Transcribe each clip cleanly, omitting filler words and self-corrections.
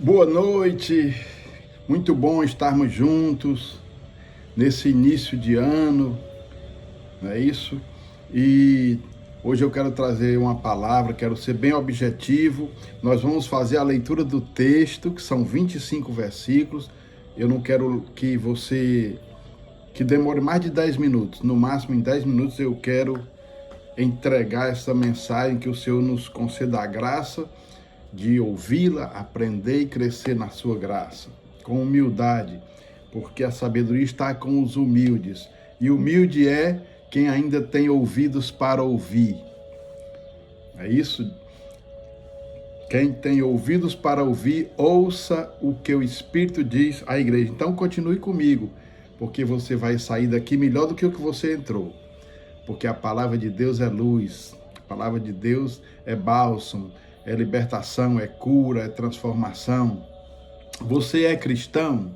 Boa noite, muito bom estarmos juntos nesse início de ano, não é isso? E hoje eu quero trazer uma palavra, quero ser bem objetivo. Nós vamos fazer a leitura do texto, que são 25 versículos. Eu não quero que demore mais de 10 minutos, no máximo em 10 minutos eu quero entregar essa mensagem, que o Senhor nos conceda a graça de ouvi-la, aprender e crescer na sua graça, com humildade, porque a sabedoria está com os humildes, e humilde é quem ainda tem ouvidos para ouvir. É isso? Quem tem ouvidos para ouvir, ouça o que o Espírito diz à igreja. Então continue comigo, porque você vai sair daqui melhor do que o que você entrou. Porque a palavra de Deus é luz, a palavra de Deus é bálsamo, é libertação, é cura, é transformação. Você é cristão?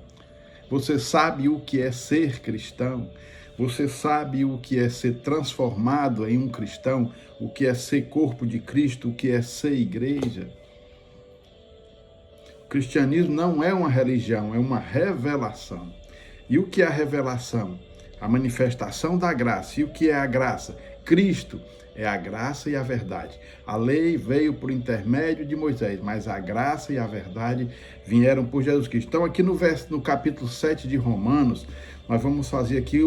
Você sabe o que é ser cristão? Você sabe o que é ser transformado em um cristão? O que é ser corpo de Cristo? O que é ser igreja? O cristianismo não é uma religião, é uma revelação. E o que é a revelação? A manifestação da graça. E o que é a graça? Cristo é a graça e a verdade. A lei veio por intermédio de Moisés, mas a graça e a verdade vieram por Jesus Cristo. Então aqui no capítulo 7 de Romanos, nós vamos fazer aqui,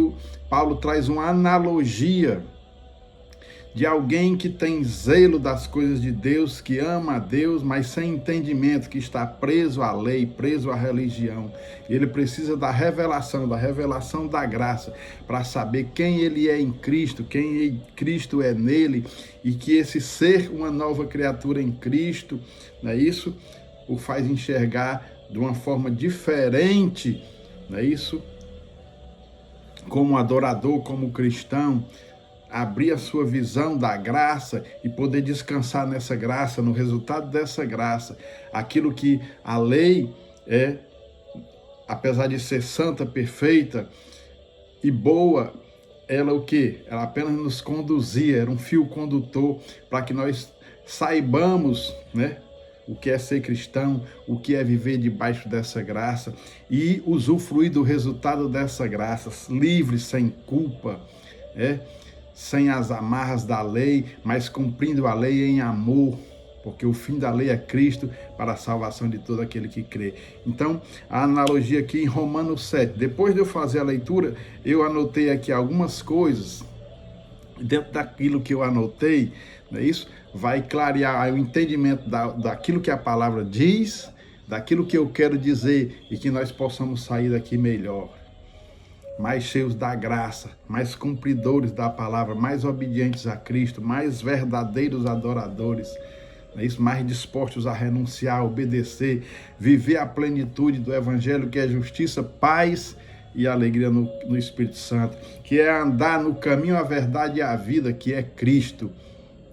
Paulo traz uma analogia de alguém que tem zelo das coisas de Deus, que ama a Deus, mas sem entendimento, que está preso à lei, preso à religião. Ele precisa da revelação da graça, para saber quem ele é em Cristo, quem Cristo é nele, e que esse ser uma nova criatura em Cristo, não é isso? O faz enxergar de uma forma diferente, não é isso? Como adorador, como cristão, abrir a sua visão da graça e poder descansar nessa graça, no resultado dessa graça. Aquilo que a lei é, apesar de ser santa, perfeita e boa, ela o quê? Ela apenas nos conduzia, era um fio condutor para que nós saibamos, né, o que é ser cristão, o que é viver debaixo dessa graça e usufruir do resultado dessa graça, livre, sem culpa, sem as amarras da lei, mas cumprindo a lei em amor, porque o fim da lei é Cristo para a salvação de todo aquele que crê. Então, a analogia aqui em Romanos 7, depois de eu fazer a leitura, eu anotei aqui algumas coisas, dentro daquilo que eu anotei, não é isso? Vai clarear o entendimento daquilo que a palavra diz, daquilo que eu quero dizer, e que nós possamos sair daqui melhor, mais cheios da graça, mais cumpridores da palavra, mais obedientes a Cristo, mais verdadeiros adoradores, é isso? Mais dispostos a renunciar, obedecer, viver a plenitude do Evangelho, que é justiça, paz e alegria no Espírito Santo, que é andar no caminho, a verdade e a vida, que é Cristo.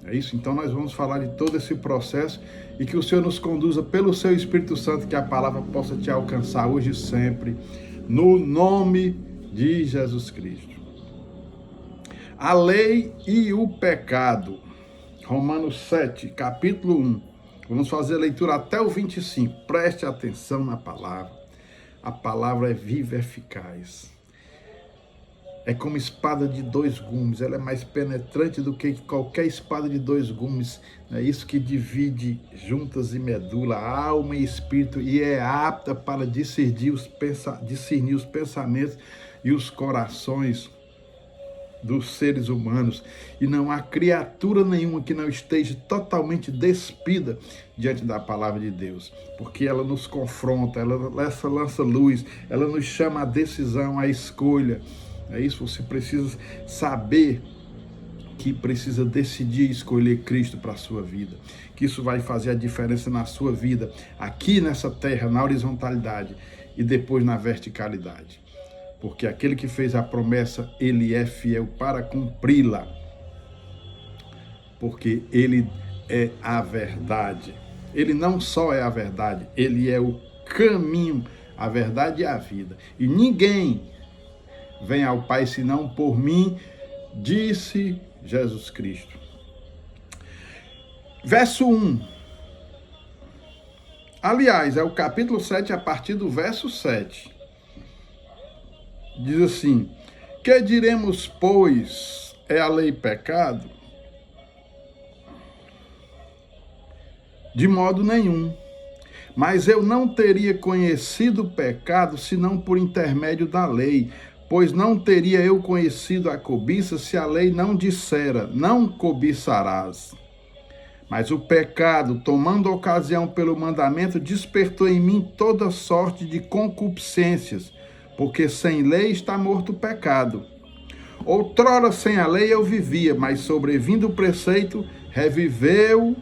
É isso? Então nós vamos falar de todo esse processo e que o Senhor nos conduza pelo seu Espírito Santo, que a palavra possa te alcançar hoje e sempre, no nome de Jesus Cristo. A lei e o pecado. Romanos 7, capítulo 1. Vamos fazer a leitura até o 25. Preste atenção na palavra. A palavra é viva e eficaz. É como espada de dois gumes. Ela é mais penetrante do que qualquer espada de dois gumes. É isso que divide juntas e medula, alma e espírito, e é apta para discernir os pensamentos e os corações dos seres humanos, e não há criatura nenhuma que não esteja totalmente despida diante da palavra de Deus, porque ela nos confronta, ela lança luz, ela nos chama à decisão, à escolha. É isso, você precisa saber que precisa decidir escolher Cristo para a sua vida, que isso vai fazer a diferença na sua vida, aqui nessa terra, na horizontalidade e depois na verticalidade. Porque aquele que fez a promessa, ele é fiel para cumpri-la. Porque ele é a verdade. Ele não só é a verdade, ele é o caminho, a verdade e a vida. E ninguém vem ao Pai senão por mim, disse Jesus Cristo. Verso 1. Aliás, é o capítulo 7, a partir do verso 7. Diz assim: que diremos, pois, é a lei pecado? De modo nenhum. Mas eu não teria conhecido o pecado senão por intermédio da lei, pois não teria eu conhecido a cobiça se a lei não dissera, não cobiçarás. Mas o pecado, tomando ocasião pelo mandamento, despertou em mim toda sorte de concupiscências, porque sem lei está morto o pecado. Outrora sem a lei eu vivia, mas sobrevindo o preceito, reviveu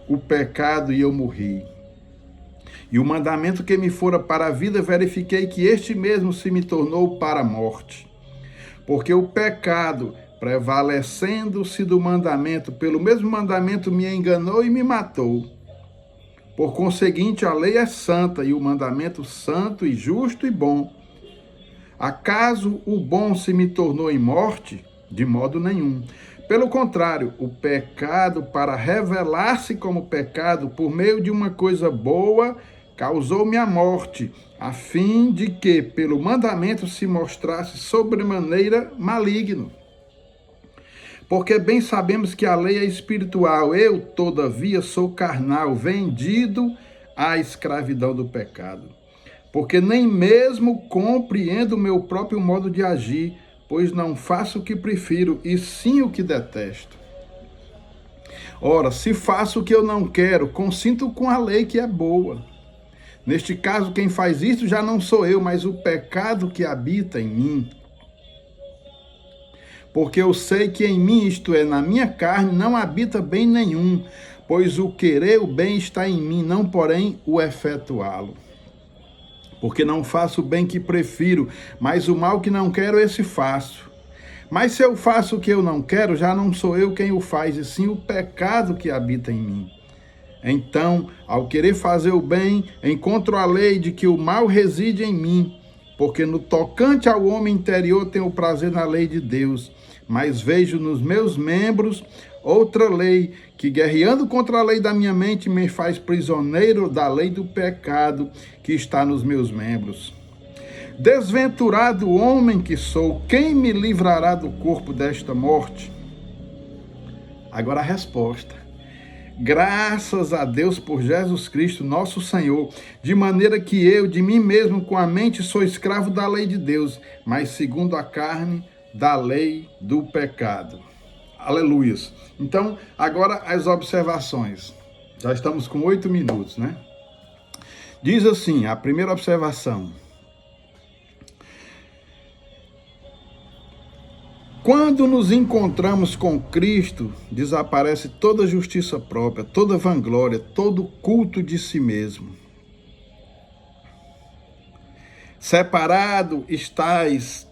o pecado e eu morri. E o mandamento que me fora para a vida, verifiquei que este mesmo se me tornou para a morte. Porque o pecado, prevalecendo-se do mandamento, pelo mesmo mandamento me enganou e me matou. Por conseguinte, a lei é santa e o mandamento santo e justo e bom. Acaso o bom se me tornou em morte? De modo nenhum. Pelo contrário, o pecado, para revelar-se como pecado, por meio de uma coisa boa, causou-me a morte, a fim de que, pelo mandamento, se mostrasse sobremaneira maligno. Porque bem sabemos que a lei é espiritual, eu, todavia, sou carnal, vendido à escravidão do pecado. Porque nem mesmo compreendo o meu próprio modo de agir, pois não faço o que prefiro, e sim o que detesto. Ora, se faço o que eu não quero, consinto com a lei que é boa. Neste caso, quem faz isso já não sou eu, mas o pecado que habita em mim. Porque eu sei que em mim, isto é, na minha carne, não habita bem nenhum, pois o querer o bem está em mim, não porém o efetuá-lo. Porque não faço o bem que prefiro, mas o mal que não quero, esse faço. Mas se eu faço o que eu não quero, já não sou eu quem o faz, e sim o pecado que habita em mim. Então, ao querer fazer o bem, encontro a lei de que o mal reside em mim, porque no tocante ao homem interior tenho prazer na lei de Deus, mas vejo nos meus membros outra lei, que guerreando contra a lei da minha mente, me faz prisioneiro da lei do pecado que está nos meus membros. Desventurado homem que sou, quem me livrará do corpo desta morte? Agora a resposta. Graças a Deus por Jesus Cristo, nosso Senhor, de maneira que eu, de mim mesmo, com a mente, sou escravo da lei de Deus, mas segundo a carne, da lei do pecado. Aleluia. Então, agora as observações. Já estamos com 8 minutos, né? Diz assim, a primeira observação. Quando nos encontramos com Cristo, desaparece toda justiça própria, toda vanglória, todo culto de si mesmo. Separado estais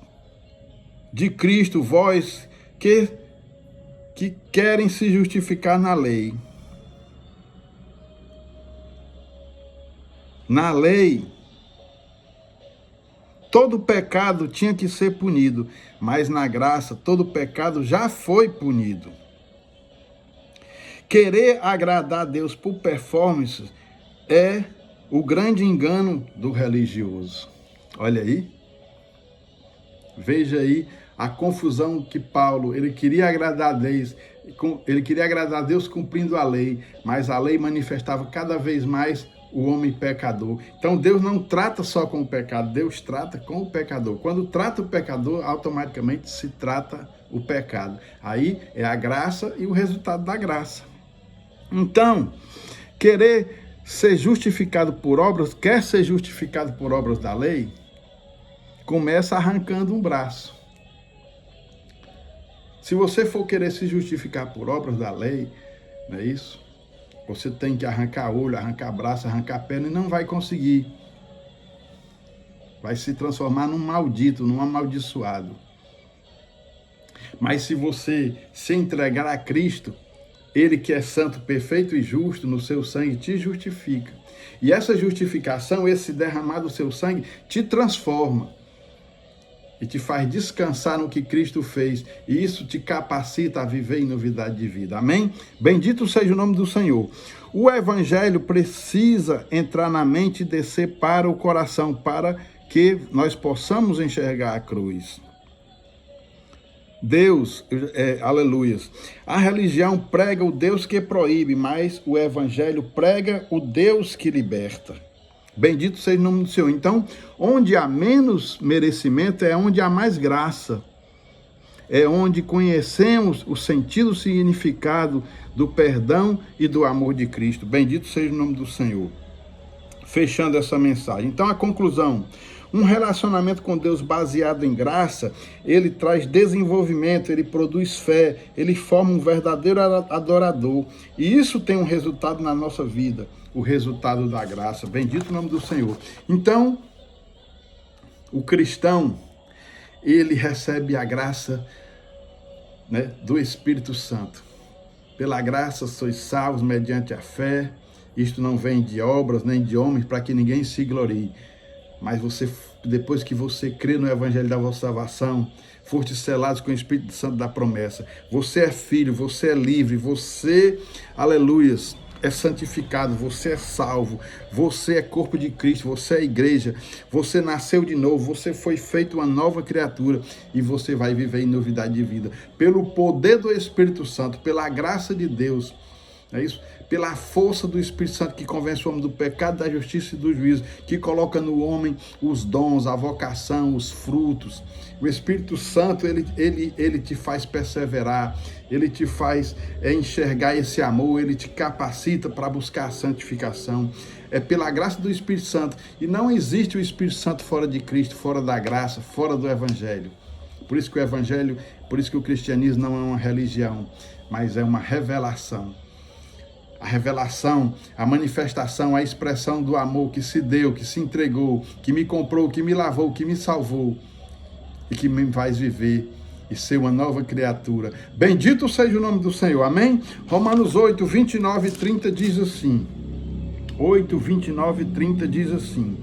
de Cristo, vós que querem se justificar na lei. Na lei, todo pecado tinha que ser punido, mas na graça, todo pecado já foi punido. Querer agradar a Deus por performance é o grande engano do religioso. Olha aí. Veja aí a confusão que Paulo, ele queria agradar a Deus cumprindo a lei, mas a lei manifestava cada vez mais o homem pecador. Então Deus não trata só com o pecado, Deus trata com o pecador. Quando trata o pecador, automaticamente se trata o pecado. Aí é a graça e o resultado da graça. Então, querer ser justificado por obras, quer ser justificado por obras da lei, começa arrancando um braço. Se você for querer se justificar por obras da lei, não é isso? Você tem que arrancar olho, arrancar braço, arrancar perna e não vai conseguir. Vai se transformar num maldito, num amaldiçoado. Mas se você se entregar a Cristo, Ele que é santo, perfeito e justo, no seu sangue te justifica. E essa justificação, esse derramar do seu sangue, te transforma. e te faz descansar no que Cristo fez, e isso te capacita a viver em novidade de vida. Amém? Bendito seja o nome do Senhor. O evangelho precisa entrar na mente e descer para o coração, para que nós possamos enxergar a cruz. Deus, aleluias, a religião prega o Deus que proíbe, mas o evangelho prega o Deus que liberta. Bendito seja o nome do Senhor. Então, onde há menos merecimento é onde há mais graça. É onde conhecemos o sentido, o significado do perdão e do amor de Cristo. Bendito seja o nome do Senhor. Fechando essa mensagem. Então, a conclusão. Um relacionamento com Deus baseado em graça, ele traz desenvolvimento, ele produz fé, ele forma um verdadeiro adorador. E isso tem um resultado na nossa vida, o resultado da graça. Bendito o nome do Senhor. Então, o cristão, ele recebe a graça, né, do Espírito Santo. Pela graça sois salvos mediante a fé. Isto não vem de obras nem de homens, para que ninguém se glorie. Mas você, depois que você crê no evangelho da vossa salvação, foste selados com o Espírito Santo da promessa. Você é filho, você é livre, você, aleluias, é santificado, você é salvo, você é corpo de Cristo, você é igreja, você nasceu de novo, você foi feito uma nova criatura e você vai viver em novidade de vida. Pelo poder do Espírito Santo, pela graça de Deus, é isso? Pela força do Espírito Santo que convence o homem do pecado, da justiça e do juízo, que coloca no homem os dons, a vocação, os frutos. O Espírito Santo, ele te faz perseverar, ele te faz enxergar esse amor, ele te capacita para buscar a santificação. É pela graça do Espírito Santo. E não existe o Espírito Santo fora de Cristo, fora da graça, fora do Evangelho. Por isso que o Evangelho, por isso que o cristianismo não é uma religião, mas é uma revelação. A revelação, a manifestação, a expressão do amor que se deu, que se entregou, que me comprou, que me lavou, que me salvou e que me faz viver e ser uma nova criatura. Bendito seja o nome do Senhor, amém? Romanos 8, 29 e 30 diz assim, 8, 29 e 30 diz assim,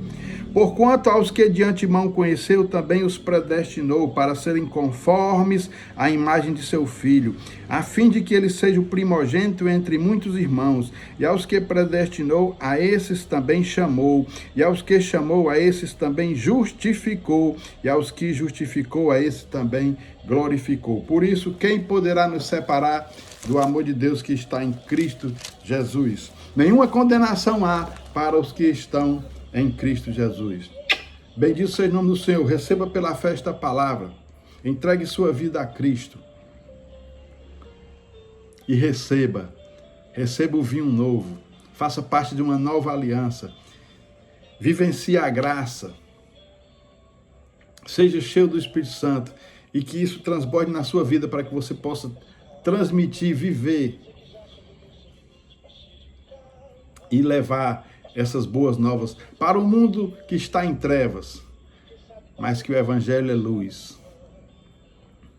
porquanto aos que de antemão conheceu, também os predestinou para serem conformes à imagem de seu Filho, a fim de que ele seja o primogênito entre muitos irmãos. E aos que predestinou, a esses também chamou. E aos que chamou, a esses também justificou. E aos que justificou, a esses também glorificou. Por isso, quem poderá nos separar do amor de Deus que está em Cristo Jesus? Nenhuma condenação há para os que estão em Cristo Jesus. Bendito seja o nome do Senhor. Receba pela fé esta palavra. Entregue sua vida a Cristo. E receba o vinho novo. Faça parte de uma nova aliança. Vivencie a graça. Seja cheio do Espírito Santo. E que isso transborde na sua vida para que você possa transmitir, viver e levar essas boas novas para o mundo que está em trevas, mas que o Evangelho é luz.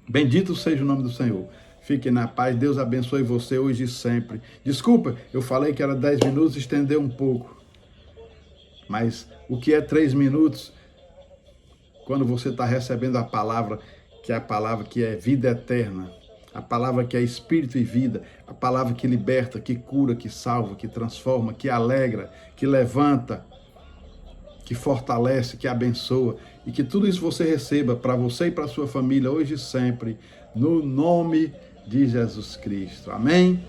Bendito seja o nome do Senhor. Fique na paz, Deus abençoe você hoje e sempre. Desculpa, eu falei que era 10 minutos, estendeu um pouco. Mas o que é 3 minutos, quando você está recebendo a palavra que é vida eterna, a palavra que é espírito e vida, a palavra que liberta, que cura, que salva, que transforma, que alegra, que levanta, que fortalece, que abençoa. E que tudo isso você receba para você e para a sua família hoje e sempre, no nome de Jesus Cristo. Amém?